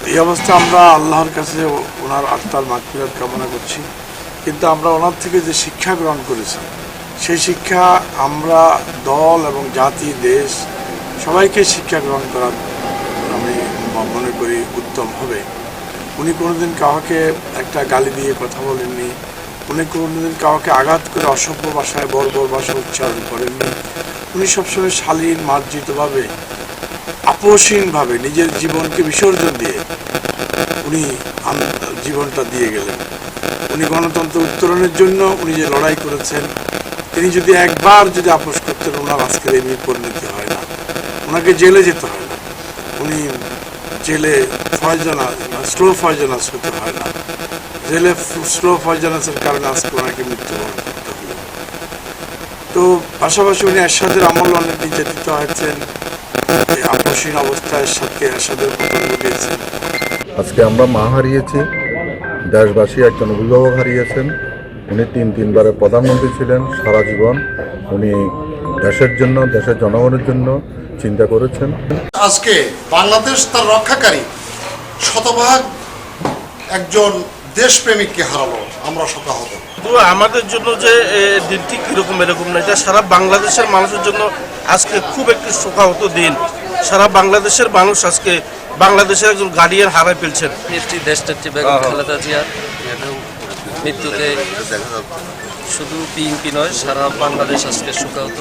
এই অবস্থা আমরা আল্লাহর কাছে ওনার আত্মার মাগফিরাত কামনা করছি, কিন্তু আমরা ওনার থেকে যে শিক্ষা গ্রহণ করেছি সেই শিক্ষা আমরা দল এবং জাতি দেশ সবাইকে শিক্ষা গ্রহণ করার আমি মনে করি উত্তম হবে। উনি কোনোদিন কাউকে একটা গালি দিয়ে কথা বলেননি, উনি কোনোদিন কাউকে আঘাত করে অসভ্য ভাষায় বর্বর ভাষা উচ্চারণ করেননি। উনি সবসময় শালীন মার্জিতভাবে আপোষহীনভাবে নিজের জীবনকে বিসর্জন দিয়ে উনি জীবনটা দিয়ে গেলেন। উনি গণতন্ত্র উত্তরণের জন্য উনি যে লড়াই করেছেন, তিনি যদি একবার যদি আপোষ করতেন ওনার আজকের এই পরিণতি হয় না, ওনাকে জেলে যেতে হয় না, উনি জেলে স্লো পয়জনাস হতে হয় না, জেলে স্লো পয়জনাসের কারণে আজকে ওনাকে মৃত্যুবরণ করতে হলো। তো পাশাপাশি উনি এরশাদের আমল অনেক নির্যাতিত হয়েছেন, আপোষহীন অবস্থায় এরশাদের পতন ঘটিয়েছেন। আজকে আমরা মা হারিয়েছি, দেশবাসী একজন অভিভাবক হারিয়েছেন। উনি তিনবারের প্রধানমন্ত্রী ছিলেন। সারা জীবন উনি দেশের জন্য, দেশের জনগণের জন্য চিন্তা করেছেন। আজকে বাংলাদেশ তার রক্ষাকারী শতভাগ একজন দেশপ্রেমিককে হারালো, আমরা শোকাহত। তো আমাদের জন্য যে দিনটি কীরকম এরকম না, এটা সারা বাংলাদেশের মানুষের জন্য আজকে খুব একটি শোকাহত দিন। সারা বাংলাদেশের মানুষ আজকে বাংলাদেশের একজন গার্ডিয়ান হারাই ফেলছেন। দেশনেত্রী বেগম খালেদা জিয়ার মৃত্যুতে শুধু বিএনপি নয়, সারা বাংলাদেশ আজকে শোকাহত।